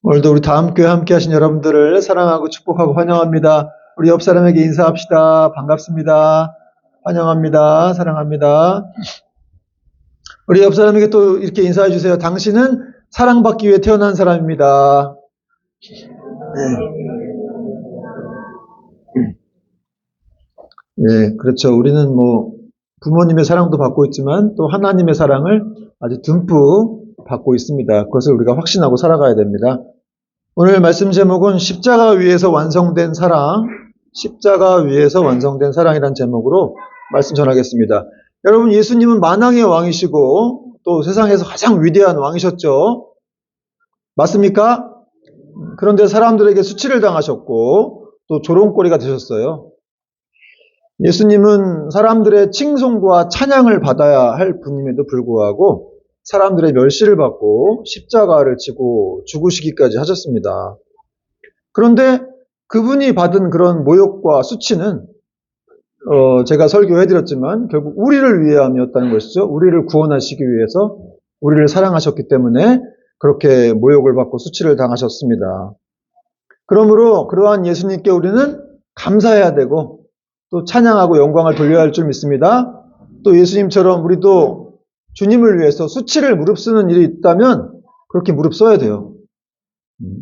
오늘도 우리 다음교회 함께 하신 여러분들을 사랑하고 축복하고 환영합니다. 우리 옆 사람에게 인사합시다. 반갑습니다. 환영합니다. 사랑합니다. 우리 옆 사람에게 또 이렇게 인사해 주세요. 당신은 사랑받기 위해 태어난 사람입니다. 네, 그렇죠. 우리는 부모님의 사랑도 받고 있지만 또 하나님의 사랑을 아주 듬뿍 받고 있습니다. 그것을 우리가 확신하고 살아가야 됩니다. 오늘 말씀 제목은 십자가 위에서 완성된 사랑, 십자가 위에서 완성된 사랑이라는 제목으로 말씀 전하겠습니다. 여러분, 예수님은 만왕의 왕이시고 또 세상에서 가장 위대한 왕이셨죠. 맞습니까? 그런데 사람들에게 수치를 당하셨고 또 조롱거리가 되셨어요. 예수님은 사람들의 칭송과 찬양을 받아야 할 분임에도 불구하고 사람들의 멸시를 받고 십자가를 지고 죽으시기까지 하셨습니다. 그런데 그분이 받은 그런 모욕과 수치는 제가 설교해드렸지만 결국 우리를 위함이었다는 것이죠. 우리를 구원하시기 위해서 우리를 사랑하셨기 때문에 그렇게 모욕을 받고 수치를 당하셨습니다. 그러므로 그러한 예수님께 우리는 감사해야 되고 또 찬양하고 영광을 돌려야 할 줄 믿습니다. 또 예수님처럼 우리도 주님을 위해서 수치를 무릅쓰는 일이 있다면 그렇게 무릅써야 돼요.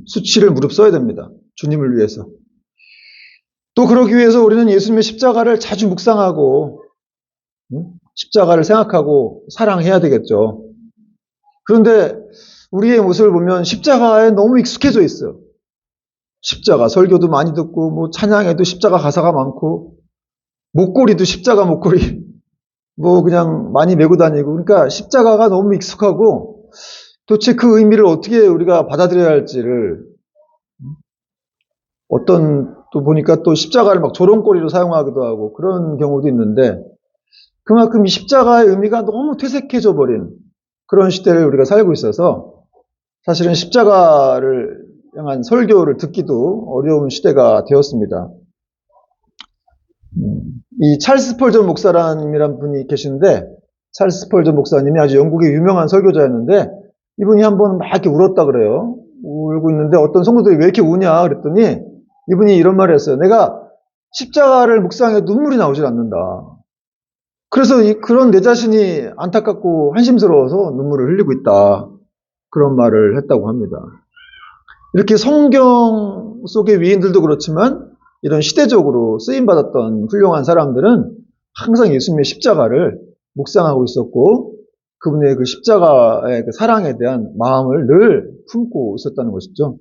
수치를 무릅써야 됩니다. 주님을 위해서. 또 그러기 위해서 우리는 예수님의 십자가를 자주 묵상하고 십자가를 생각하고 사랑해야 되겠죠. 그런데 우리의 모습을 보면 십자가에 너무 익숙해져 있어요. 십자가 설교도 많이 듣고 찬양에도 십자가 가사가 많고 목걸이도 십자가 목걸이 그냥 많이 메고 다니고, 그러니까 십자가가 너무 익숙하고 도대체 그 의미를 어떻게 우리가 받아들여야 할지를 또 보니까 또 십자가를 막 조롱거리로 사용하기도 하고 그런 경우도 있는데, 그만큼 이 십자가의 의미가 너무 퇴색해져 버린 그런 시대를 우리가 살고 있어서 사실은 십자가를 향한 설교를 듣기도 어려운 시대가 되었습니다. 이 찰스 스펄전 목사님이란 분이 계시는데, 찰스 스펄전 목사님이 아주 영국의 유명한 설교자였는데, 이분이 한번 막 이렇게 울었다 그래요. 울고 있는데 어떤 성도들이 왜 이렇게 우냐 그랬더니 이분이 이런 말을 했어요. 내가 십자가를 묵상해 눈물이 나오질 않는다. 그래서 그런 내 자신이 안타깝고 한심스러워서 눈물을 흘리고 있다. 그런 말을 했다고 합니다. 이렇게 성경 속의 위인들도 그렇지만 이런 시대적으로 쓰임받았던 훌륭한 사람들은 항상 예수님의 십자가를 묵상하고 있었고 그분의 그 십자가의 그 사랑에 대한 마음을 늘 품고 있었다는 것이죠.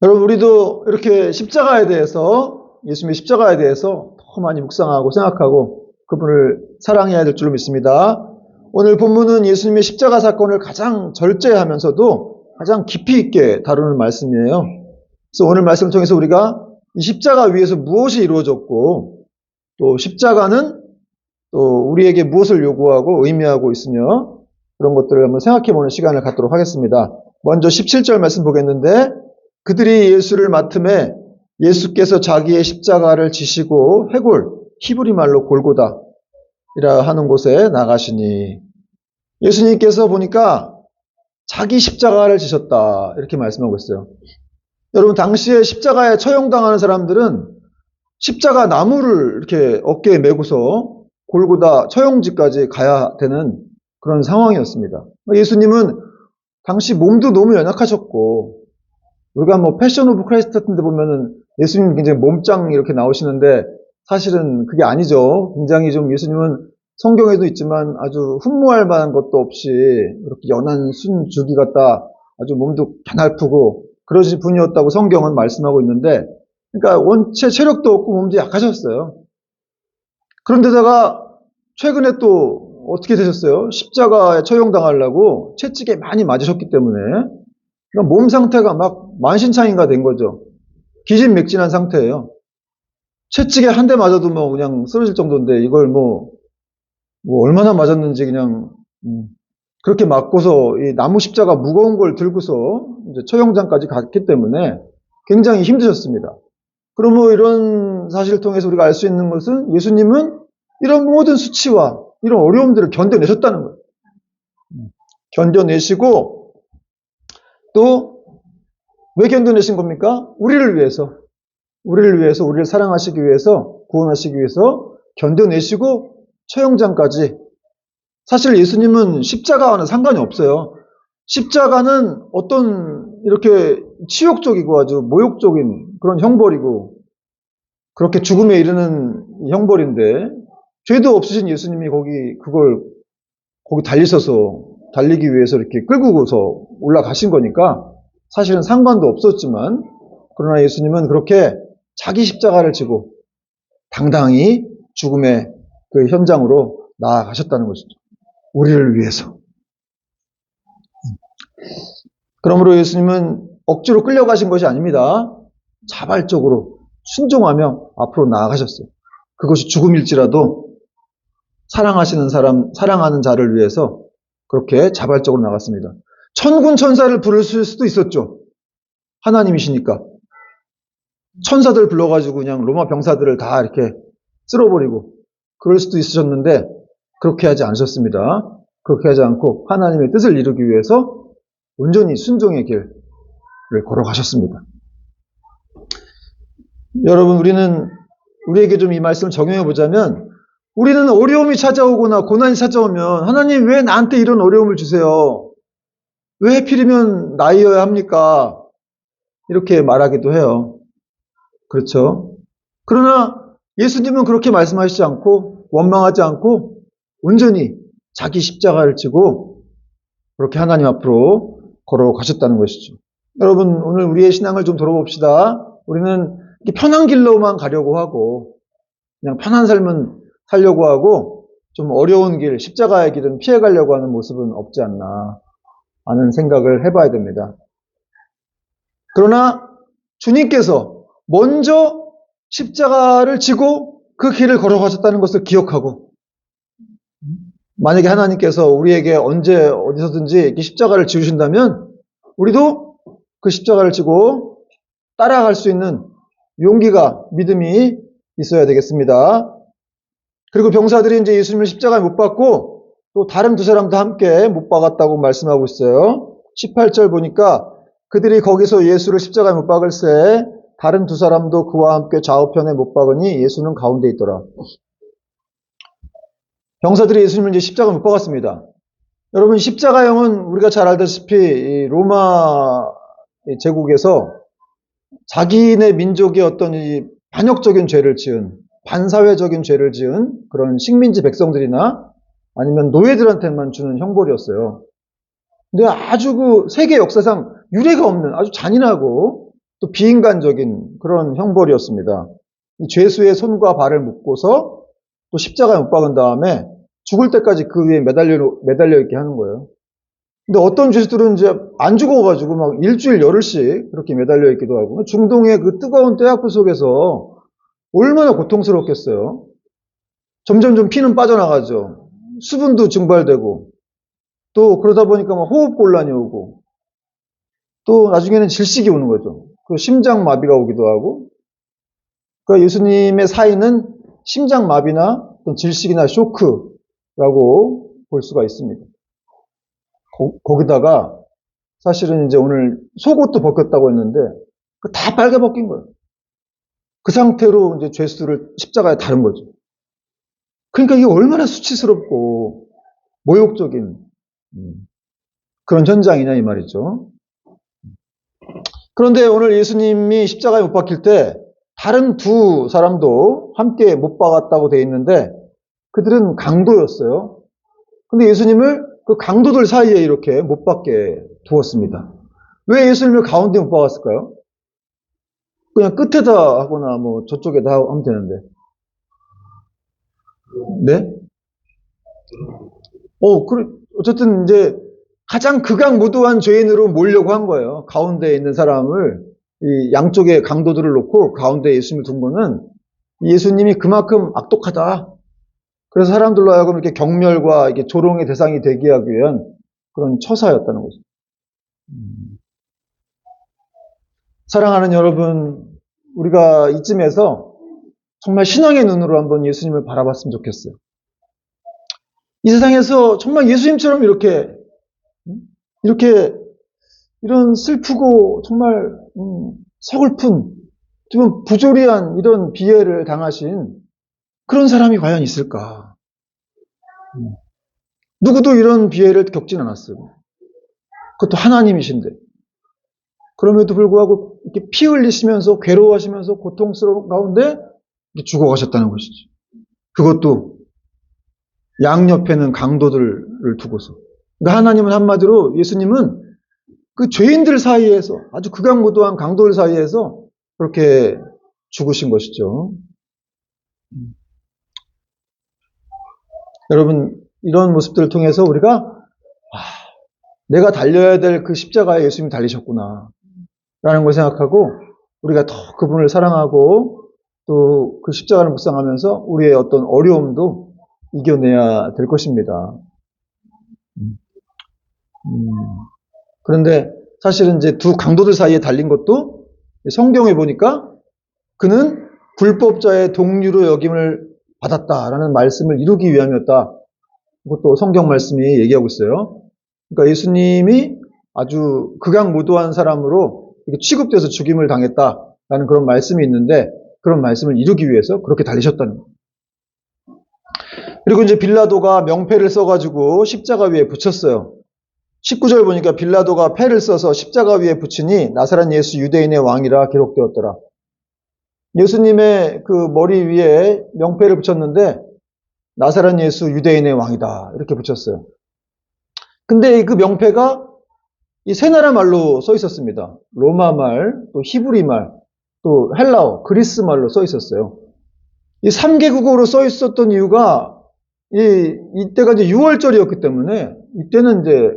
여러분, 우리도 이렇게 십자가에 대해서, 예수님의 십자가에 대해서 더 많이 묵상하고 생각하고 그분을 사랑해야 될 줄로 믿습니다. 오늘 본문은 예수님의 십자가 사건을 가장 절제하면서도 가장 깊이 있게 다루는 말씀이에요. 그래서 오늘 말씀을 통해서 우리가 이 십자가 위에서 무엇이 이루어졌고 또 십자가는 또 우리에게 무엇을 요구하고 의미하고 있으며 그런 것들을 한번 생각해보는 시간을 갖도록 하겠습니다. 먼저 17절 말씀 보겠는데, 그들이 예수를 맡음에 예수께서 자기의 십자가를 지시고 해골, 히브리 말로 골고다이라 하는 곳에 나가시니, 예수님께서 보니까 자기 십자가를 지셨다 이렇게 말씀하고 있어요. 여러분, 당시에 십자가에 처형당하는 사람들은 십자가 나무를 이렇게 어깨에 메고서 골고다 처형지까지 가야 되는 그런 상황이었습니다. 예수님은 당시 몸도 너무 연약하셨고, 우리가 패션 오브 크라이스트 같은 데 보면은 예수님 굉장히 몸짱 이렇게 나오시는데 사실은 그게 아니죠. 굉장히 좀 예수님은 성경에도 있지만 아주 흠모할 만한 것도 없이 이렇게 연한 순주기 같다 아주 몸도 가날프고 그러신 분이었다고 성경은 말씀하고 있는데, 그러니까 원체 체력도 없고 몸도 약하셨어요. 그런데다가 최근에 또 어떻게 되셨어요? 십자가에 처형당하려고 채찍에 많이 맞으셨기 때문에 그러니까 몸 상태가 막 만신창이가 된 거죠. 기진맥진한 상태예요. 채찍에 한 대 맞아도 그냥 쓰러질 정도인데 이걸 얼마나 맞았는지 그냥 그렇게 맞고서 이 나무 십자가 무거운 걸 들고서 이제 처형장까지 갔기 때문에 굉장히 힘드셨습니다. 그럼 이런 사실을 통해서 우리가 알 수 있는 것은 예수님은 이런 모든 수치와 이런 어려움들을 견뎌내셨다는 거예요. 견뎌내시고 또 왜 견뎌내신 겁니까? 우리를 위해서, 우리를 사랑하시기 위해서, 구원하시기 위해서 견뎌내시고 처형장까지. 사실 예수님은 십자가와는 상관이 없어요. 십자가는 어떤 이렇게 치욕적이고 아주 모욕적인 그런 형벌이고, 그렇게 죽음에 이르는 형벌인데, 죄도 없으신 예수님이 거기 달리기 위해서 이렇게 끌고서 올라가신 거니까 사실은 상관도 없었지만, 그러나 예수님은 그렇게 자기 십자가를 지고 당당히 죽음의 그 현장으로 나아가셨다는 것이죠. 우리를 위해서. 그러므로 예수님은 억지로 끌려가신 것이 아닙니다. 자발적으로 순종하며 앞으로 나아가셨어요. 그것이 죽음일지라도 사랑하시는 사람, 사랑하는 자를 위해서 그렇게 자발적으로 나갔습니다. 천군 천사를 부르실 수도 있었죠. 하나님이시니까. 천사들 불러가지고 그냥 로마 병사들을 다 이렇게 쓸어버리고 그럴 수도 있으셨는데 그렇게 하지 않으셨습니다. 그렇게 하지 않고 하나님의 뜻을 이루기 위해서 온전히 순종의 길을 걸어가셨습니다. 여러분, 우리에게 좀 이 말씀을 적용해 보자면, 우리는 어려움이 찾아오거나 고난이 찾아오면 하나님 왜 나한테 이런 어려움을 주세요? 왜 하필이면 나이여야 합니까? 이렇게 말하기도 해요. 그렇죠? 그러나 예수님은 그렇게 말씀하시지 않고 원망하지 않고 온전히 자기 십자가를 지고 그렇게 하나님 앞으로 걸어가셨다는 것이죠. 여러분, 오늘 우리의 신앙을 좀 돌아봅시다. 우리는 편한 길로만 가려고 하고 그냥 편한 삶은 살려고 하고 좀 어려운 길, 십자가의 길은 피해가려고 하는 모습은 없지 않나 하는 생각을 해봐야 됩니다. 그러나 주님께서 먼저 십자가를 지고 그 길을 걸어가셨다는 것을 기억하고, 만약에 하나님께서 우리에게 언제 어디서든지 이렇게 십자가를 지우신다면 우리도 그 십자가를 지고 따라갈 수 있는 용기가, 믿음이 있어야 되겠습니다. 그리고 병사들이 이제 예수님을 십자가에 못 박고 또 다른 두 사람도 함께 못 박았다고 말씀하고 있어요. 18절 보니까 그들이 거기서 예수를 십자가에 못 박을새 다른 두 사람도 그와 함께 좌우편에 못 박으니 예수는 가운데 있더라. 병사들이 예수님을 이제 십자가에 못 박았습니다. 여러분, 십자가형은 우리가 잘 알다시피 로마 제국에서 자기네 민족의 어떤 이 반역적인 죄를 지은, 반사회적인 죄를 지은 그런 식민지 백성들이나 아니면 노예들한테만 주는 형벌이었어요. 근데 아주 그 세계 역사상 유례가 없는 아주 잔인하고 또 비인간적인 그런 형벌이었습니다. 이 죄수의 손과 발을 묶고서 또 십자가에 못 박은 다음에 죽을 때까지 그 위에 매달려 있게 하는 거예요. 근데 어떤 죄수들은 이제 안 죽어가지고 막 일주일 열흘씩 그렇게 매달려 있기도 하고, 중동의 그 뜨거운 떼약불 속에서 얼마나 고통스럽겠어요. 점점 피는 빠져나가죠. 수분도 증발되고, 또 그러다 보니까 막 호흡곤란이 오고, 또 나중에는 질식이 오는 거죠. 그 심장마비가 오기도 하고, 그러니까 예수님의 사인은 심장마비나 질식이나 쇼크라고 볼 수가 있습니다. 거기다가 사실은 이제 오늘 속옷도 벗겼다고 했는데 다 빨개 벗긴 거예요. 그 상태로 이제 죄수를 십자가에 다른 거죠. 그러니까 이게 얼마나 수치스럽고 모욕적인 그런 현장이냐 이 말이죠. 그런데 오늘 예수님이 십자가에 못 박힐 때 다른 두 사람도 함께 못 박았다고 되어 있는데 그들은 강도였어요. 근데 예수님을 그 강도들 사이에 이렇게 못 박게 두었습니다. 왜 예수님을 가운데 못 박았을까요? 그냥 끝에다 하거나 뭐 저쪽에다 하면 되는데. 네? 어쨌든 이제 가장 극악무도한 죄인으로 몰려고 한 거예요. 가운데에 있는 사람을, 이 양쪽에 강도들을 놓고 가운데에 예수님을 둔 거는 예수님이 그만큼 악독하다. 그래서 사람들로 하여금 이렇게 경멸과 이렇게 조롱의 대상이 되게 하기 위한 그런 처사였다는 거죠. 사랑하는 여러분, 우리가 이쯤에서 정말 신앙의 눈으로 한번 예수님을 바라봤으면 좋겠어요. 이 세상에서 정말 예수님처럼 이렇게 이런 슬프고 정말 서글픈 좀 부조리한 이런 비애를 당하신 그런 사람이 과연 있을까? 누구도 이런 비애를 겪진 않았어요. 그것도 하나님이신데. 그럼에도 불구하고 이렇게 피 흘리시면서 괴로워하시면서 고통스러운 가운데 죽어가셨다는 것이죠. 그것도 양옆에는 강도들을 두고서. 그러니까 하나님은 한마디로 예수님은 그 죄인들 사이에서 아주 극악무도한 강도들 사이에서 그렇게 죽으신 것이죠. 여러분 이런 모습들을 통해서 우리가 내가 달려야 될 그 십자가에 예수님이 달리셨구나 라는 걸 생각하고 우리가 더 그분을 사랑하고 또 그 십자가를 묵상하면서 우리의 어떤 어려움도 이겨내야 될 것입니다. 그런데 사실은 이제 두 강도들 사이에 달린 것도 성경에 보니까 그는 불법자의 동류로 여김을 받았다라는 말씀을 이루기 위함이었다. 그것도 성경 말씀이 얘기하고 있어요. 그러니까 예수님이 아주 극악무도한 사람으로 취급돼서 죽임을 당했다라는 그런 말씀이 있는데 그런 말씀을 이루기 위해서 그렇게 달리셨다는 거예요. 그리고 이제 빌라도가 명패를 써가지고 십자가 위에 붙였어요. 19절 보니까 빌라도가 패를 써서 십자가 위에 붙이니 나사렛 예수 유대인의 왕이라 기록되었더라. 예수님의 그 머리 위에 명패를 붙였는데 나사렛 예수 유대인의 왕이다 이렇게 붙였어요. 근데 그 명패가 이 세 나라 말로 써 있었습니다. 로마 말, 또 히브리 말, 또 헬라어, 그리스 말로 써 있었어요. 이 3개국어로 써 있었던 이유가 이때가 이제 6월절이었기 때문에 이때는 이제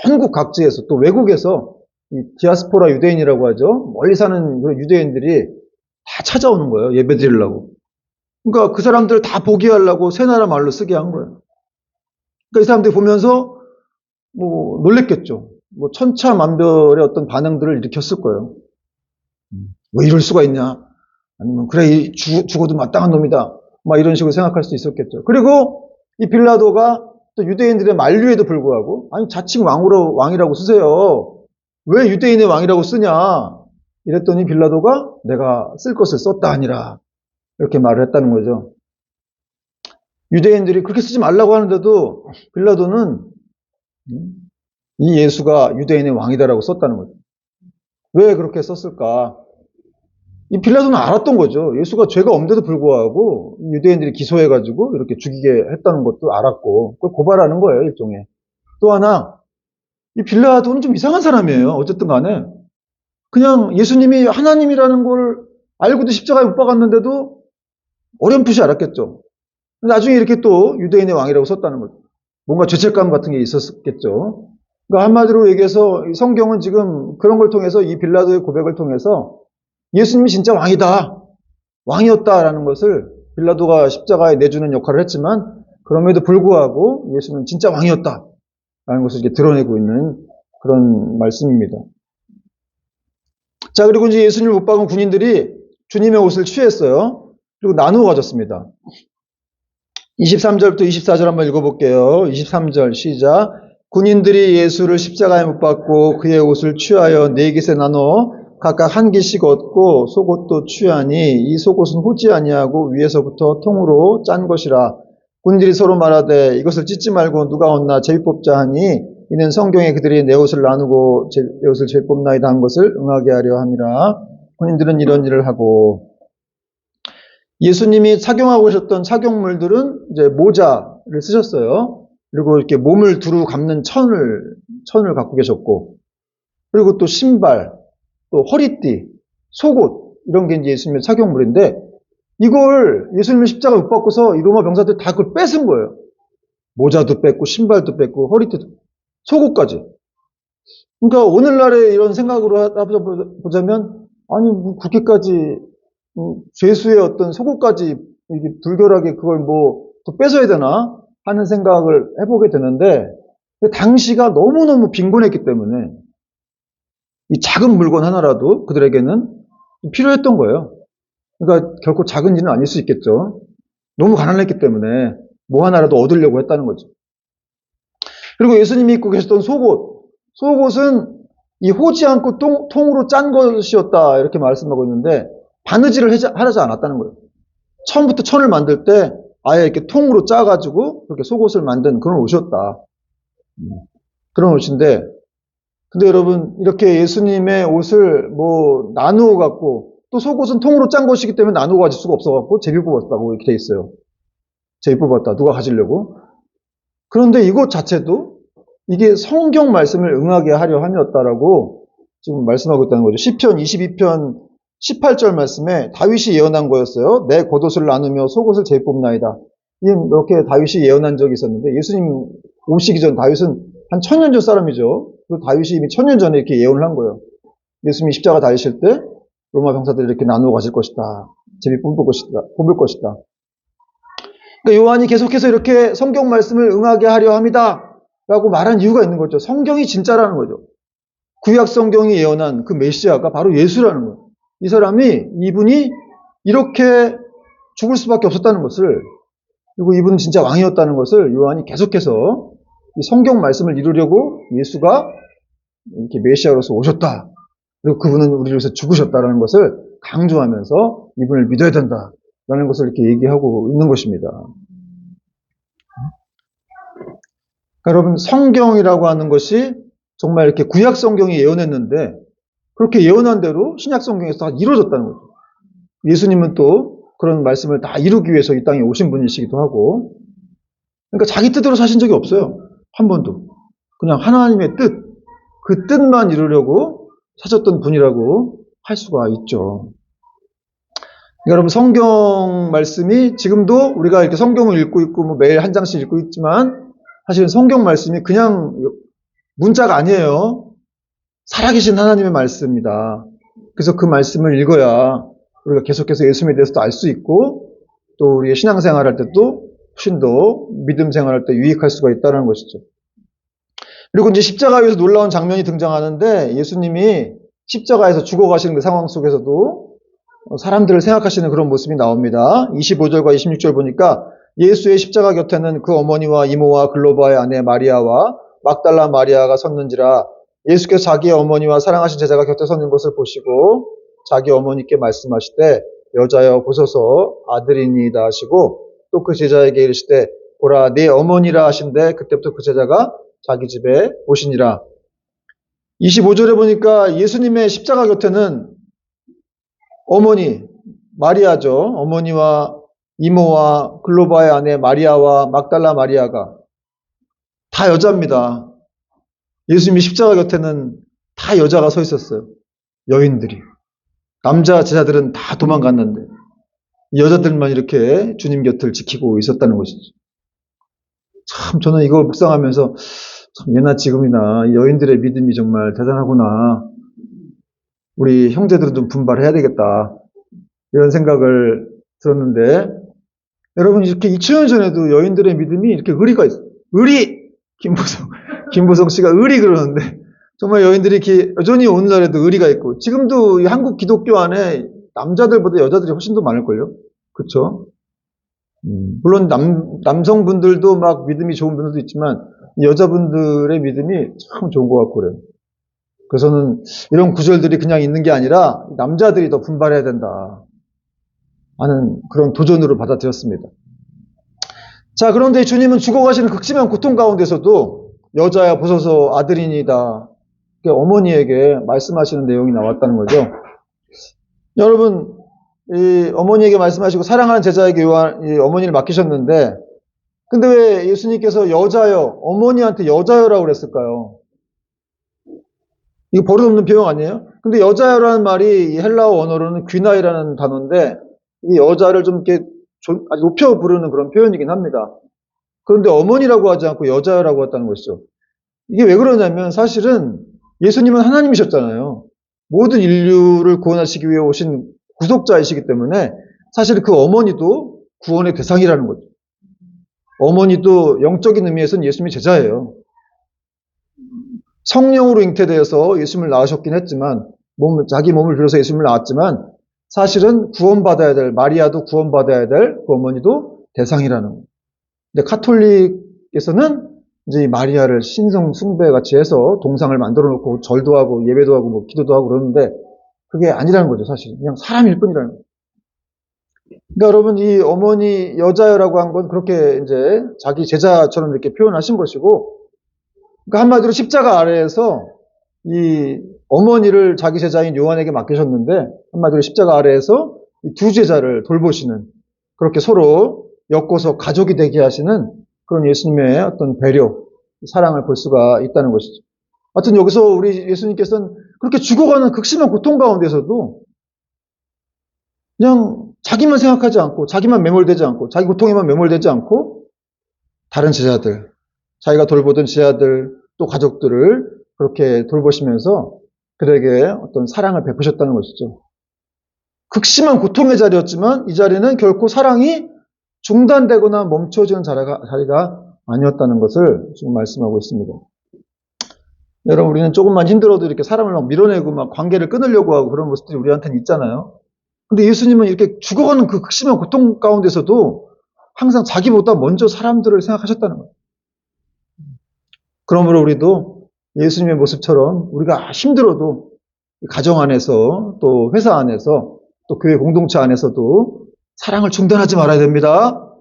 전국 각지에서 또 외국에서 이 디아스포라 유대인이라고 하죠. 멀리 사는 유대인들이 다 찾아오는 거예요. 예배 드리려고. 그러니까 그 사람들 다 보게 하려고 세 나라 말로 쓰게 한 거예요. 그러니까 이 사람들이 보면서 뭐 놀랬겠죠. 뭐 천차만별의 어떤 반응들을 일으켰을 거예요. 왜 이럴 수가 있냐? 아니면 그래 죽어도 마땅한 놈이다. 막 이런 식으로 생각할 수 있었겠죠. 그리고 이 빌라도가 또 유대인들의 만류에도 불구하고 아니 자칭 왕이라고 쓰세요. 왜 유대인의 왕이라고 쓰냐? 이랬더니 빌라도가 내가 쓸 것을 썼다 아니라 이렇게 말을 했다는 거죠. 유대인들이 그렇게 쓰지 말라고 하는데도 빌라도는 이 예수가 유대인의 왕이다라고 썼다는 거죠. 왜 그렇게 썼을까? 이 빌라도는 알았던 거죠. 예수가 죄가 없는데도 불구하고 유대인들이 기소해가지고 이렇게 죽이게 했다는 것도 알았고 그걸 고발하는 거예요, 일종의. 또 하나, 이 빌라도는 좀 이상한 사람이에요. 어쨌든 간에. 그냥 예수님이 하나님이라는 걸 알고도 십자가에 못 박았는데도 어렴풋이 알았겠죠. 나중에 이렇게 또 유대인의 왕이라고 썼다는 거죠. 뭔가 죄책감 같은 게 있었겠죠. 그러니까 한마디로 얘기해서 성경은 지금 그런 걸 통해서 이 빌라도의 고백을 통해서 예수님이 진짜 왕이다. 왕이었다라는 것을 빌라도가 십자가에 내주는 역할을 했지만 그럼에도 불구하고 예수는 진짜 왕이었다라는 것을 이렇게 드러내고 있는 그런 말씀입니다. 자, 그리고 이제 예수님을 못 박은 군인들이 주님의 옷을 취했어요. 그리고 나누어 가졌습니다. 23절부터 24절 한번 읽어볼게요. 23절 시작. 군인들이 예수를 십자가에 못 박고 그의 옷을 취하여 네 깃에 나눠 각각 한 깃씩 얻고 속옷도 취하니 이 속옷은 호지 아니하고 위에서부터 통으로 짠 것이라. 군인들이 서로 말하되 이것을 찢지 말고 누가 얻나 제비 뽑자 하니 이는 성경에 그들이 내 옷을 나누고 내 옷을 제비 뽑나이다 한 것을 응하게 하려 함이라. 군인들은 이런 일을 하고 예수님이 착용하고 계셨던 착용물들은 이제 모자를 쓰셨어요. 그리고 이렇게 몸을 두루 감는 천을 갖고 계셨고, 그리고 또 신발, 또 허리띠, 속옷 이런 게 이제 예수님의 착용물인데 이걸 예수님의 십자가 못 박고서 이 로마 병사들 다 그걸 뺏은 거예요. 모자도 뺏고 신발도 뺏고 허리띠도 속옷까지. 그러니까 오늘날의 이런 생각으로 보자면 아니 뭐 그렇게까지 죄수의 어떤 속옷까지 이렇게 불결하게 그걸 뭐 또 뺏어야 되나 하는 생각을 해보게 되는데 당시가 너무너무 빈곤했기 때문에 이 작은 물건 하나라도 그들에게는 필요했던 거예요. 그러니까 결코 작은 일은 아닐 수 있겠죠. 너무 가난했기 때문에 뭐 하나라도 얻으려고 했다는 거죠. 그리고 예수님이 입고 계셨던 속옷은 이 호지 않고 통으로 짠 것이었다 이렇게 말씀하고 있는데 바느질을 하지 않았다는 거예요. 처음부터 천을 만들 때 아예 이렇게 통으로 짜가지고 그렇게 속옷을 만든 그런 옷이었다. 그런 옷인데, 근데 여러분 이렇게 예수님의 옷을 뭐 나누어 갖고 또 속옷은 통으로 짠 것이기 때문에 나누어 가질 수가 없어 갖고 제비 뽑았다고 이렇게 돼 있어요. 제비 뽑았다. 누가 가지려고? 그런데 이것 자체도 이게 성경 말씀을 응하게 하려 함이었다라고 지금 말씀하고 있다는 거죠. 시편 22편 18절 말씀에 다윗이 예언한 거였어요. 내 겉옷을 나누며 속옷을 재뽑나이다. 이렇게 다윗이 예언한 적이 있었는데 예수님 오시기 전 다윗은 한 1000년 전 사람이죠. 그 다윗이 이미 1000년 전에 이렇게 예언을 한 거예요. 예수님이 십자가 달리실 때 로마 병사들이 이렇게 나누어 가실 것이다. 제비 뽑을 것이다. 그러니까 요한이 계속해서 이렇게 성경 말씀을 응하게 하려 합니다. 라고 말한 이유가 있는 거죠. 성경이 진짜라는 거죠. 구약 성경이 예언한 그 메시아가 바로 예수라는 거예요. 이 사람이, 이분이 이렇게 죽을 수밖에 없었다는 것을, 그리고 이분은 진짜 왕이었다는 것을 요한이 계속해서 이 성경 말씀을 이루려고 예수가 이렇게 메시아로서 오셨다. 그리고 그분은 우리를 위해서 죽으셨다는 것을 강조하면서 이분을 믿어야 된다라는 것을 이렇게 얘기하고 있는 것입니다. 그러니까 여러분, 성경이라고 하는 것이 정말 이렇게 구약 성경이 예언했는데 그렇게 예언한 대로 신약 성경에서 다 이루어졌다는 거죠. 예수님은 또 그런 말씀을 다 이루기 위해서 이 땅에 오신 분이시기도 하고, 그러니까 자기 뜻대로 사신 적이 없어요. 한 번도. 그냥 하나님의 뜻, 그 뜻만 이루려고 사셨던 분이라고 할 수가 있죠. 그러니까 여러분, 성경 말씀이 지금도 우리가 이렇게 성경을 읽고 있고 뭐 매일 한 장씩 읽고 있지만 사실은 성경 말씀이 그냥 문자가 아니에요. 살아계신 하나님의 말씀입니다. 그래서 그 말씀을 읽어야 우리가 계속해서 예수님에 대해서도 알 수 있고 또 우리의 신앙생활 할 때도 훨씬 더 믿음 생활할 때 유익할 수가 있다는 것이죠. 그리고 이제 십자가에서 놀라운 장면이 등장하는데 예수님이 십자가에서 죽어가시는 그 상황 속에서도 사람들을 생각하시는 그런 모습이 나옵니다. 25절과 26절 보니까 예수의 십자가 곁에는 그 어머니와 이모와 글로바의 아내 마리아와 막달라 마리아가 섰는지라. 예수께서 자기의 어머니와 사랑하신 제자가 곁에 섰는 것을 보시고 자기 어머니께 말씀하시되 여자여 보소서 아들이니이다 하시고 또 그 제자에게 이르시되 보라 네 어머니라 하신데 그때부터 그 제자가 자기 집에 오시니라. 25절에 보니까 예수님의 십자가 곁에는 어머니 마리아죠. 어머니와 이모와 글로바의 아내 마리아와 막달라 마리아가 다 여자입니다. 예수님이 십자가 곁에는 다 여자가 서 있었어요. 여인들이. 남자 제자들은 다 도망갔는데 여자들만 이렇게 주님 곁을 지키고 있었다는 것이죠. 참 저는 이걸 묵상하면서 참 예나 지금이나 여인들의 믿음이 정말 대단하구나. 우리 형제들은 좀 분발해야 되겠다. 이런 생각을 들었는데 여러분 이렇게 2000년 전에도 여인들의 믿음이 이렇게 의리가 있어요. 의리! 김보성 씨가 의리 그러는데 정말 여인들이 이렇게 여전히 오늘날에도 의리가 있고 지금도 이 한국 기독교 안에 남자들보다 여자들이 훨씬 더 많을걸요? 그렇죠? 물론 남성분들도 막 믿음이 좋은 분들도 있지만 여자분들의 믿음이 참 좋은 것 같고 그래요. 그래서는 이런 구절들이 그냥 있는 게 아니라 남자들이 더 분발해야 된다 하는 그런 도전으로 받아들였습니다. 자, 그런데 주님은 죽어가시는 극심한 고통 가운데서도 여자야 보소서 아들이니다 어머니에게 말씀하시는 내용이 나왔다는 거죠. 여러분 이 어머니에게 말씀하시고 사랑하는 제자에게 이 어머니를 맡기셨는데 근데 왜 예수님께서 여자여 어머니한테 여자여라고 그랬을까요? 이거 버릇없는 표현 아니에요? 근데 여자여라는 말이 헬라어 언어로는 귀나이라는 단어인데 이 여자를 좀 이렇게 아주 높여 부르는 그런 표현이긴 합니다. 그런데 어머니라고 하지 않고 여자여라고 했다는 것이죠. 이게 왜 그러냐면 사실은 예수님은 하나님이셨잖아요. 모든 인류를 구원하시기 위해 오신 구속자이시기 때문에 사실 그 어머니도 구원의 대상이라는 거죠. 어머니도 영적인 의미에서는 예수님의 제자예요. 성령으로 잉태되어서 예수님을 낳으셨긴 했지만 자기 몸을 빌어서 예수님을 낳았지만 사실은 구원받아야 될 마리아도 구원받아야 될 그 어머니도 대상이라는 거예요. 근데 카톨릭에서는 이제 이 마리아를 신성 숭배 같이 해서 동상을 만들어 놓고 절도 하고 예배도 하고 뭐 기도도 하고 그러는데 그게 아니라는 거죠, 사실. 그냥 사람일 뿐이라는 거죠. 그러니까 여러분, 이 어머니 여자여라고 한 건 그렇게 이제 자기 제자처럼 이렇게 표현하신 것이고, 그러니까 한마디로 십자가 아래에서 이 어머니를 자기 제자인 요한에게 맡기셨는데, 한마디로 십자가 아래에서 이 두 제자를 돌보시는, 그렇게 서로 엮어서 가족이 되게 하시는 그런 예수님의 어떤 배려, 사랑을 볼 수가 있다는 것이죠. 하여튼 여기서 우리 예수님께서는 그렇게 죽어가는 극심한 고통 가운데서도 그냥 자기만 생각하지 않고, 자기만 매몰되지 않고, 자기 고통에만 매몰되지 않고, 다른 제자들, 자기가 돌보던 제자들, 또 가족들을 그렇게 돌보시면서 그들에게 어떤 사랑을 베푸셨다는 것이죠. 극심한 고통의 자리였지만 이 자리는 결코 사랑이 중단되거나 멈춰지는 자리가 아니었다는 것을 지금 말씀하고 있습니다. 여러분, 우리는 조금만 힘들어도 이렇게 사람을 막 밀어내고 막 관계를 끊으려고 하고 그런 모습들이 우리한테는 있잖아요. 근데 예수님은 이렇게 죽어가는 그 극심한 고통 가운데서도 항상 자기보다 먼저 사람들을 생각하셨다는 거예요. 그러므로 우리도 예수님의 모습처럼 우리가 힘들어도 가정 안에서 또 회사 안에서 또 교회 공동체 안에서도 사랑을 중단하지 말아야 됩니다.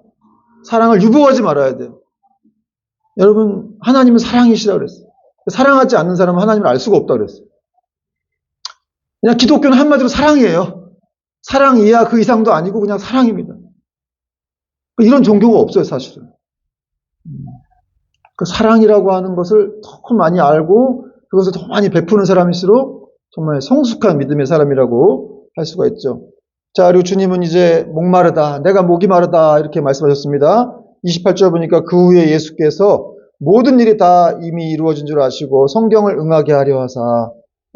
사랑을 유보하지 말아야 돼요. 여러분, 하나님은 사랑이시라고 그랬어요. 사랑하지 않는 사람은 하나님을 알 수가 없다고 그랬어요. 그냥 기독교는 한마디로 사랑이에요. 사랑 이하 그 이상도 아니고 그냥 사랑입니다. 이런 종교가 없어요, 사실은. 그 사랑이라고 하는 것을 더 많이 알고 그것을 더 많이 베푸는 사람일수록 정말 성숙한 믿음의 사람이라고 할 수가 있죠. 자, 그리고 주님은 이제 목마르다, 내가 목이 마르다 이렇게 말씀하셨습니다. 28절 보니까 그 후에 예수께서 모든 일이 다 이미 이루어진 줄 아시고 성경을 응하게 하려 하사,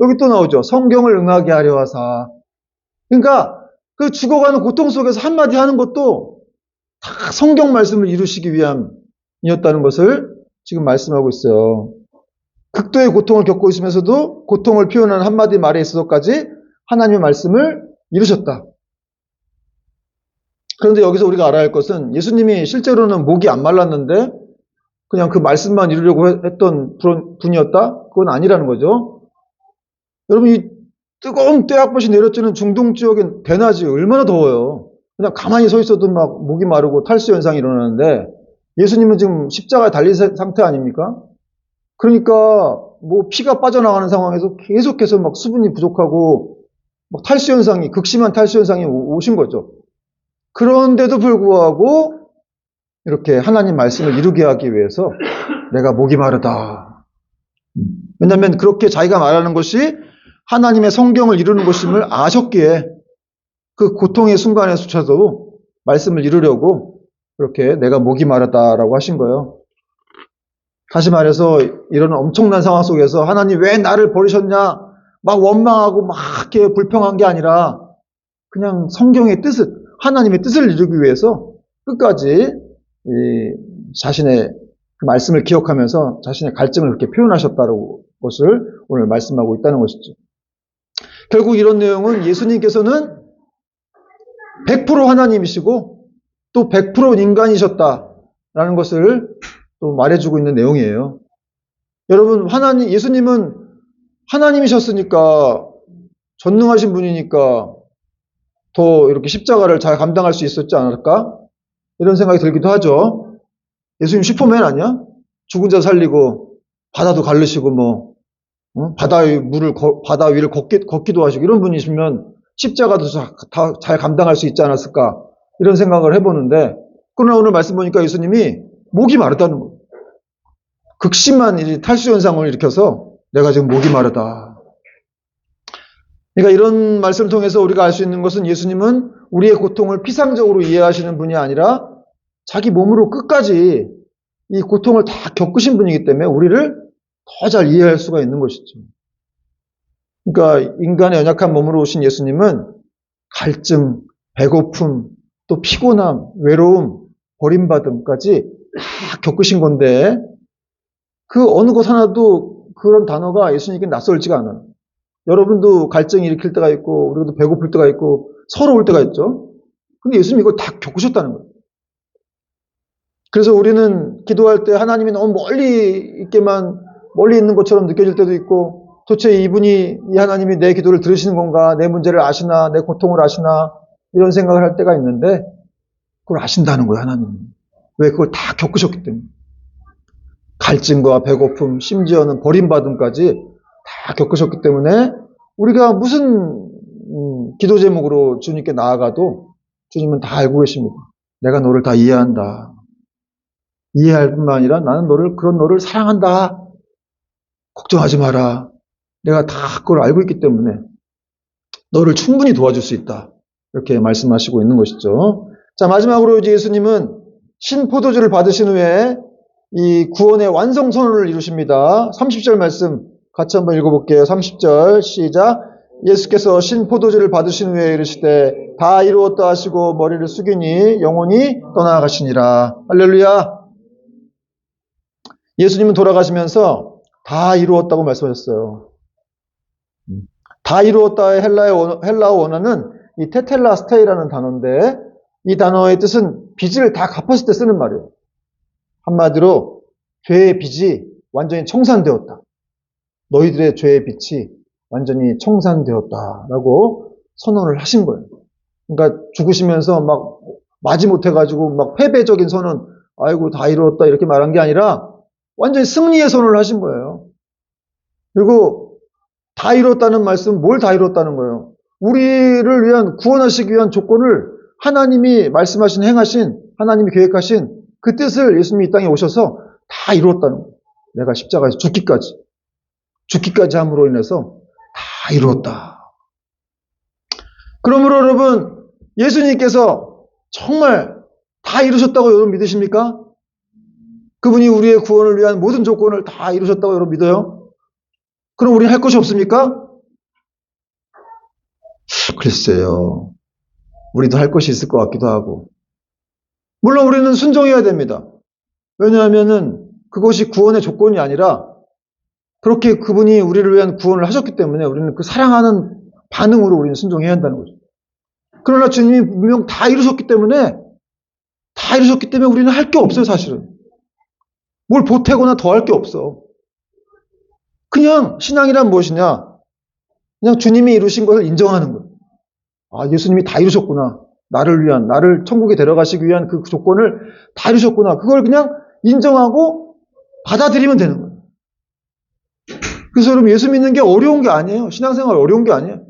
여기 또 나오죠. 성경을 응하게 하려 하사. 그러니까 그 죽어가는 고통 속에서 한마디 하는 것도 다 성경 말씀을 이루시기 위함이었다는 것을 지금 말씀하고 있어요. 극도의 고통을 겪고 있으면서도 고통을 표현하는 한마디 말에 있어서까지 하나님의 말씀을 이루셨다. 그런데 여기서 우리가 알아야 할 것은 예수님이 실제로는 목이 안 말랐는데 그냥 그 말씀만 이루려고 했던 분이었다? 그건 아니라는 거죠. 여러분, 이 뜨거운 떼약볕이 내려쬐는 중동 지역엔 대낮이 얼마나 더워요. 그냥 가만히 서 있어도 막 목이 마르고 탈수 현상이 일어나는데 예수님은 지금 십자가에 달린 상태 아닙니까? 그러니까 뭐 피가 빠져나가는 상황에서 계속해서 막 수분이 부족하고 막 탈수 현상이, 극심한 탈수 현상이 오신 거죠. 그런데도 불구하고 이렇게 하나님 말씀을 이루게 하기 위해서 내가 목이 마르다. 왜냐하면 그렇게 자기가 말하는 것이 하나님의 성경을 이루는 것임을 아셨기에 그 고통의 순간에서조차도 말씀을 이루려고 그렇게 내가 목이 마르다라고 하신 거예요. 다시 말해서 이런 엄청난 상황 속에서 하나님 왜 나를 버리셨냐 막 원망하고 막 이렇게 불평한 게 아니라 그냥 성경의 뜻을, 하나님의 뜻을 이루기 위해서 끝까지 자신의 그 말씀을 기억하면서 자신의 갈증을 그렇게 표현하셨다는 것을 오늘 말씀하고 있다는 것이죠. 결국 이런 내용은 예수님께서는 100% 하나님이시고 또 100% 인간이셨다라는 것을 또 말해주고 있는 내용이에요. 여러분, 예수님은 하나님이셨으니까 전능하신 분이니까 더 이렇게 십자가를 잘 감당할 수 있었지 않을까? 이런 생각이 들기도 하죠. 예수님 슈퍼맨 아니야? 죽은 자 살리고 바다도 가르시고 바다 위를 걷기도 하시고 이런 분이시면 십자가도 다 잘 감당할 수 있지 않았을까? 이런 생각을 해보는데 그러나 오늘 말씀 보니까 예수님이 목이 마르다는 거예요. 극심한 탈수 현상을 일으켜서 내가 지금 목이 마르다. 그러니까 이런 말씀을 통해서 우리가 알 수 있는 것은 예수님은 우리의 고통을 피상적으로 이해하시는 분이 아니라 자기 몸으로 끝까지 이 고통을 다 겪으신 분이기 때문에 우리를 더 잘 이해할 수가 있는 것이죠. 그러니까 인간의 연약한 몸으로 오신 예수님은 갈증, 배고픔, 또 피곤함, 외로움, 버림받음까지 다 겪으신 건데 그 어느 것 하나도 그런 단어가 예수님께 낯설지가 않아요. 여러분도 갈증이 일으킬 때가 있고 우리도 배고플 때가 있고 서러울 때가 있죠. 근데 예수님이 이걸 다 겪으셨다는 거예요. 그래서 우리는 기도할 때 하나님이 너무 멀리 있는 것처럼 느껴질 때도 있고, 도대체 이 하나님이 내 기도를 들으시는 건가, 내 문제를 아시나, 내 고통을 아시나, 이런 생각을 할 때가 있는데, 그걸 아신다는 거예요, 하나님은. 왜? 그걸 다 겪으셨기 때문에. 갈증과 배고픔, 심지어는 버림받음까지 다 겪으셨기 때문에, 우리가 무슨 기도 제목으로 주님께 나아가도 주님은 다 알고 계십니다. 내가 너를 다 이해한다. 이해할 뿐만 아니라 나는 그런 너를 사랑한다. 걱정하지 마라. 내가 다 그걸 알고 있기 때문에 너를 충분히 도와줄 수 있다. 이렇게 말씀하시고 있는 것이죠. 자, 마지막으로 이제 예수님은 신포도주를 받으신 후에 이 구원의 완성선언을 이루십니다. 30절 말씀 같이 한번 읽어볼게요. 30절 시작. 예수께서 신포도주를 받으신 후에 이르시되 다 이루었다 하시고 머리를 숙이니 영혼이 떠나가시니라. 할렐루야. 예수님은 돌아가시면서 다 이루었다고 말씀하셨어요. 다 이루었다의 헬라어 원어는 이 테텔라스테이라는 단어인데, 이 단어의 뜻은 빚을 다 갚았을 때 쓰는 말이에요. 한마디로 죄의 빚이 완전히 청산되었다. 너희들의 죄의 빚이 완전히 청산되었다라고 선언을 하신 거예요. 그러니까 죽으시면서 막 마지못해가지고 막 패배적인 선언, 아이고 다 이루었다 이렇게 말한 게 아니라 완전히 승리의 선언을 하신 거예요. 그리고 다 이뤘다는 말씀은 뭘 다 이뤘다는 거예요? 우리를 위한 구원하시기 위한 조건을 하나님이 말씀하신 행하신 하나님이 계획하신 그 뜻을 예수님이 이 땅에 오셔서 다 이루었다는 거예요. 내가 십자가에서 죽기까지 함으로 인해서 다 이루었다. 그러므로 여러분, 예수님께서 정말 다 이루셨다고 여러분 믿으십니까? 그분이 우리의 구원을 위한 모든 조건을 다 이루셨다고 여러분 믿어요? 그럼 우리 할 것이 없습니까? 글쎄요. 우리도 할 것이 있을 것 같기도 하고. 물론 우리는 순종해야 됩니다. 왜냐하면은 그것이 구원의 조건이 아니라 그렇게 그분이 우리를 위한 구원을 하셨기 때문에 우리는 그 사랑하는 반응으로 우리는 순종해야 한다는 거죠. 그러나 주님이 분명 다 이루셨기 때문에 우리는 할 게 없어요, 사실은. 뭘 보태거나 더 할 게 없어. 그냥 신앙이란 무엇이냐? 그냥 주님이 이루신 것을 인정하는 거예요. 아, 예수님이 다 이루셨구나. 나를 천국에 데려가시기 위한 그 조건을 다 이루셨구나. 그걸 그냥 인정하고 받아들이면 되는 거예요. 그래서 여러분, 예수 믿는 게 어려운 게 아니에요. 신앙생활 어려운 게 아니에요.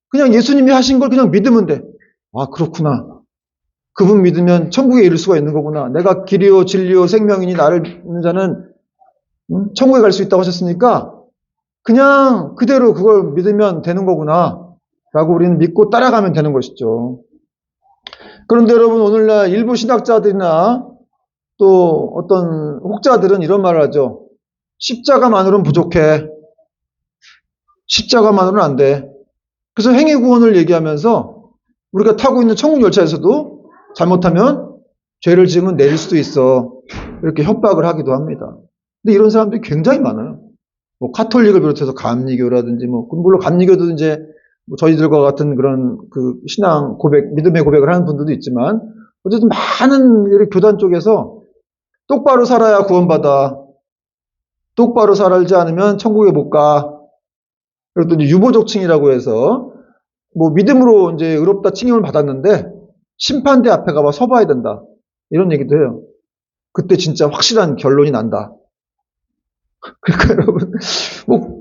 그냥 예수님이 하신 걸 그냥 믿으면 돼. 아, 그렇구나. 그분 믿으면 천국에 이를 수가 있는 거구나. 내가 길이요 진리요 생명이니 나를 믿는 자는 천국에 갈 수 있다고 하셨으니까 그냥 그대로 그걸 믿으면 되는 거구나 라고 우리는 믿고 따라가면 되는 것이죠. 그런데 여러분, 오늘날 일부 신학자들이나 또 어떤 혹자들은 이런 말을 하죠. 십자가만으로는 부족해. 십자가만으로는 안 돼. 그래서 행위구원을 얘기하면서 우리가 타고 있는 천국 열차에서도 잘못하면 죄를 지으면 내릴 수도 있어. 이렇게 협박을 하기도 합니다. 근데 이런 사람들이 굉장히 많아요. 뭐 카톨릭을 비롯해서 감리교라든지 물론 감리교도 이제 저희들과 같은 그런 그 신앙 고백, 믿음의 고백을 하는 분들도 있지만 어쨌든 많은 교단 쪽에서 똑바로 살아야 구원받아. 똑바로 살지 않으면 천국에 못 가. 그리고 또 이제 유보족층이라고 해서 뭐 믿음으로 이제 의롭다 칭임을 받았는데 심판대 앞에 가봐 서봐야 된다. 이런 얘기도 해요. 그때 진짜 확실한 결론이 난다. 그러니까 여러분,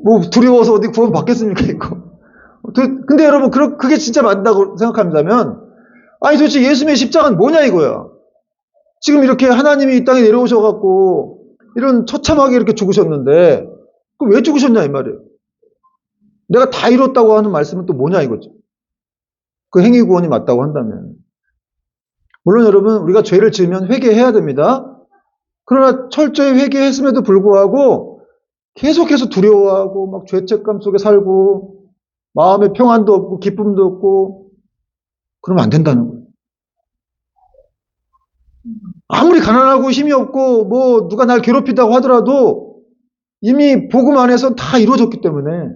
뭐 두려워서 어디 구원 받겠습니까, 이거? 근데 여러분, 그게 진짜 맞다고 생각한다면, 아니 도대체 예수님의 십자가는 뭐냐 이거야. 지금 이렇게 하나님이 이 땅에 내려오셔갖고, 이런 처참하게 이렇게 죽으셨는데, 그럼 왜 죽으셨냐 이 말이에요. 내가 다 이뤘다고 하는 말씀은 또 뭐냐 이거죠. 그 행위 구원이 맞다고 한다면. 물론 여러분, 우리가 죄를 지으면 회개해야 됩니다. 그러나 철저히 회개했음에도 불구하고 계속해서 두려워하고 막 죄책감 속에 살고 마음에 평안도 없고 기쁨도 없고 그러면 안 된다는 거예요. 아무리 가난하고 힘이 없고 뭐 누가 날 괴롭히다고 하더라도 이미 복음 안에서 다 이루어졌기 때문에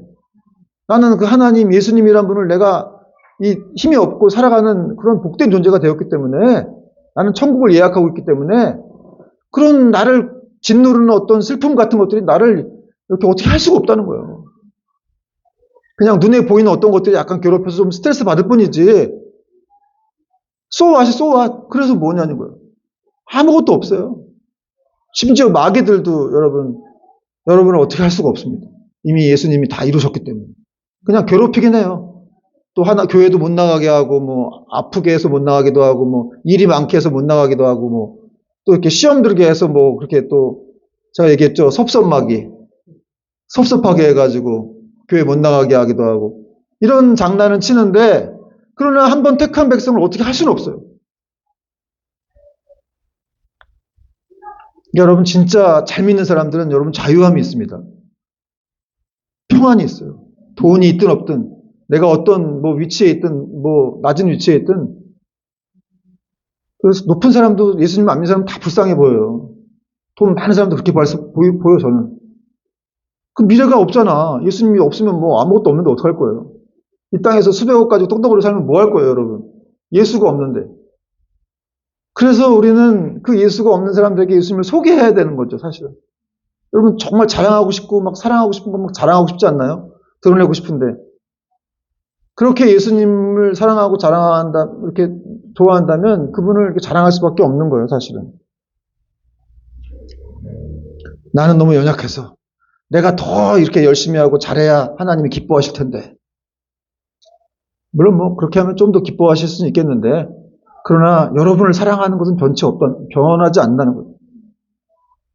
나는 그 하나님 예수님이란 분을 내가 이 힘이 없고 살아가는 그런 복된 존재가 되었기 때문에 나는 천국을 예약하고 있기 때문에 그런 나를 짓누르는 어떤 슬픔 같은 것들이 나를 이렇게 어떻게 할 수가 없다는 거예요. 그냥 눈에 보이는 어떤 것들이 약간 괴롭혀서 좀 스트레스 받을 뿐이지. So what이 so what? 그래서 뭐냐는 거예요. 아무것도 없어요. 심지어 마귀들도 여러분을 어떻게 할 수가 없습니다. 이미 예수님이 다 이루셨기 때문에. 그냥 괴롭히긴 해요. 또 하나 교회도 못 나가게 하고 뭐 아프게 해서 못 나가기도 하고 뭐 일이 많게 해서 못 나가기도 하고 뭐 또 이렇게 시험 들게 해서 뭐 그렇게 또 제가 얘기했죠. 섭섭마귀. 섭섭하게 해가지고 교회 못 나가게 하기도 하고 이런 장난은 치는데 그러나 한번 택한 백성을 어떻게 할 수는 없어요. 여러분 진짜 잘 믿는 사람들은 여러분 자유함이 있습니다. 평안이 있어요. 돈이 있든 없든 내가 어떤 뭐 위치에 있든 뭐 낮은 위치에 있든 그래서 높은 사람도 예수님 안 믿는 사람 다 불쌍해 보여요. 돈 많은 사람도 그렇게 보여 저는. 그 미래가 없잖아. 예수님이 없으면 뭐 아무것도 없는데 어떡할 거예요. 이 땅에서 수백억 가지고 똑똑으로 살면 뭐 할 거예요 여러분. 예수가 없는데. 그래서 우리는 그 예수가 없는 사람들에게 예수님을 소개해야 되는 거죠 사실은. 여러분 정말 자랑하고 싶고 막 사랑하고 싶은 거 막 자랑하고 싶지 않나요? 드러내고 싶은데 그렇게 예수님을 사랑하고 자랑한다 이렇게 좋아한다면 그분을 이렇게 자랑할 수밖에 없는 거예요 사실은. 나는 너무 연약해서 내가 더 이렇게 열심히 하고 잘해야 하나님이 기뻐하실 텐데 물론 뭐 그렇게 하면 좀 더 기뻐하실 수는 있겠는데 그러나 여러분을 사랑하는 것은 변하지 않는다는 거예요.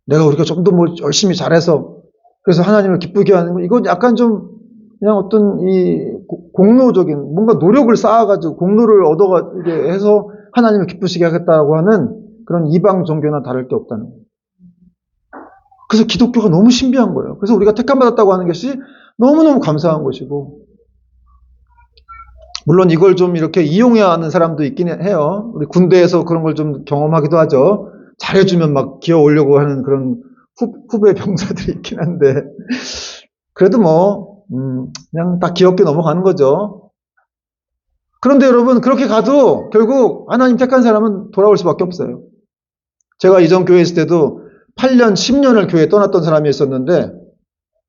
내가 우리가 좀 더 뭐 열심히 잘해서 그래서 하나님을 기쁘게 하는 거 이건 약간 좀 그냥 어떤 이 공로적인 뭔가 노력을 쌓아가지고 공로를 얻어가게 해서 하나님을 기쁘시게 하겠다고 하는 그런 이방 종교나 다를 게 없다는 거예요. 그래서 기독교가 너무 신비한 거예요. 그래서 우리가 택함 받았다고 하는 것이 너무너무 감사한 것이고 물론 이걸 좀 이렇게 이용해야 하는 사람도 있긴 해요. 우리 군대에서 그런 걸 좀 경험하기도 하죠. 잘해주면 막 기어 오려고 하는 그런 후배 병사들이 있긴 한데 그래도 뭐 그냥 다 귀엽게 넘어가는 거죠. 그런데 여러분 그렇게 가도 결국 하나님 택한 사람은 돌아올 수밖에 없어요. 제가 이전 교회에 있을 때도 8년, 10년을 교회에 떠났던 사람이 있었는데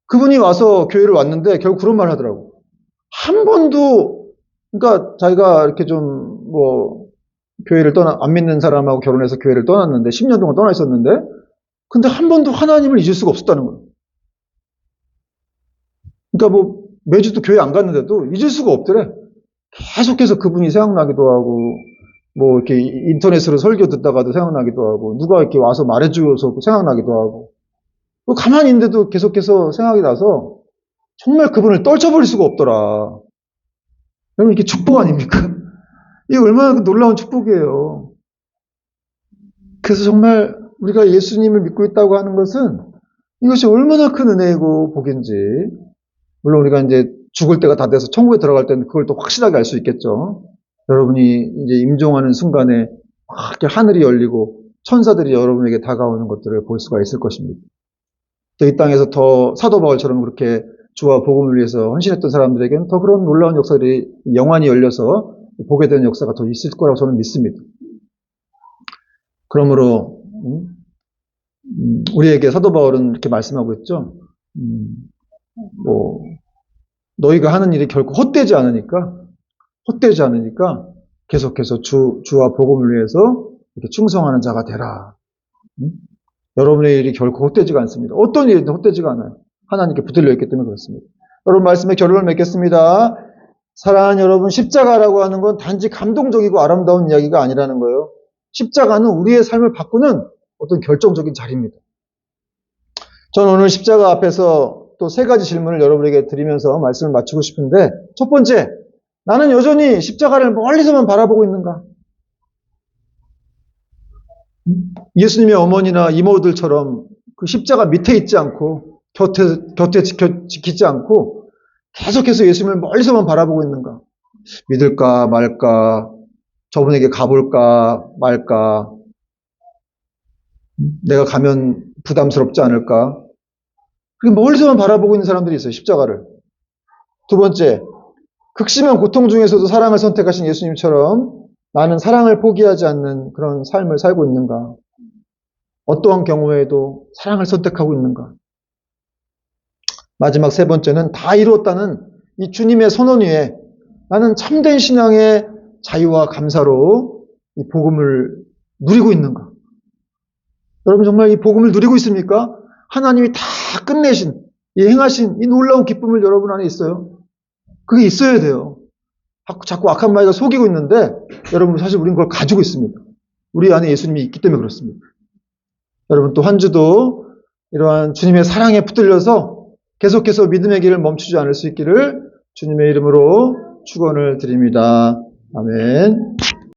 그분이 와서 교회를 왔는데 결국 그런 말을 하더라고. 한 번도 그러니까 자기가 이렇게 좀 뭐 교회를 안 믿는 사람하고 결혼해서 교회를 떠났는데 10년 동안 떠나 있었는데 근데 한 번도 하나님을 잊을 수가 없었다는 거예요. 그러니까 뭐 매주도 교회 안 갔는데도 잊을 수가 없더래. 계속해서 그분이 생각나기도 하고 뭐 이렇게 인터넷으로 설교 듣다가도 생각나기도 하고 누가 이렇게 와서 말해주어서 생각나기도 하고 가만히 있는데도 계속해서 생각이 나서 정말 그분을 떨쳐버릴 수가 없더라. 여러분 이게 축복 아닙니까? 이게 얼마나 놀라운 축복이에요. 그래서 정말 우리가 예수님을 믿고 있다고 하는 것은 이것이 얼마나 큰 은혜이고 복인지 물론 우리가 이제 죽을 때가 다 돼서 천국에 들어갈 때는 그걸 또 확실하게 알 수 있겠죠. 여러분이 이제 임종하는 순간에 막 이렇게 하늘이 열리고 천사들이 여러분에게 다가오는 것들을 볼 수가 있을 것입니다. 또 이 땅에서 더 사도 바울처럼 그렇게 주와 복음을 위해서 헌신했던 사람들에게는 더 그런 놀라운 역사들이 영안이 열려서 보게 되는 역사가 더 있을 거라고 저는 믿습니다. 그러므로 우리에게 사도 바울은 이렇게 말씀하고 있죠. 뭐 너희가 하는 일이 결코 헛되지 않으니까 계속해서 주와 복음을 위해서 이렇게 충성하는 자가 되라. 여러분의 일이 결코 헛되지가 않습니다. 어떤 일이든 헛되지가 않아요. 하나님께 붙들려 있기 때문에 그렇습니다. 여러분 말씀의 결론을 맺겠습니다. 사랑하는 여러분, 십자가라고 하는 건 단지 감동적이고 아름다운 이야기가 아니라는 거예요. 십자가는 우리의 삶을 바꾸는 어떤 결정적인 자리입니다. 저는 오늘 십자가 앞에서 또 세 가지 질문을 여러분에게 드리면서 말씀을 마치고 싶은데 첫 번째, 나는 여전히 십자가를 멀리서만 바라보고 있는가? 예수님의 어머니나 이모들처럼 그 십자가 밑에 있지 않고 곁에 지키지 않고 계속해서 예수님을 멀리서만 바라보고 있는가? 믿을까 말까? 저분에게 가볼까 말까? 내가 가면 부담스럽지 않을까? 그렇게 멀리서만 바라보고 있는 사람들이 있어요. 십자가를. 두 번째, 극심한 고통 중에서도 사랑을 선택하신 예수님처럼 나는 사랑을 포기하지 않는 그런 삶을 살고 있는가? 어떠한 경우에도 사랑을 선택하고 있는가? 마지막 세 번째는 다 이루었다는 이 주님의 선언 위에 나는 참된 신앙의 자유와 감사로 이 복음을 누리고 있는가? 여러분 정말 이 복음을 누리고 있습니까? 하나님이 다 끝내신, 이 행하신 이 놀라운 기쁨을 여러분 안에 있어요? 그게 있어야 돼요. 자꾸 악한 마귀가 속이고 있는데 여러분 사실 우리는 그걸 가지고 있습니다. 우리 안에 예수님이 있기 때문에 그렇습니다. 여러분 또 한 주도 이러한 주님의 사랑에 붙들려서 계속해서 믿음의 길을 멈추지 않을 수 있기를 주님의 이름으로 축원을 드립니다. 아멘.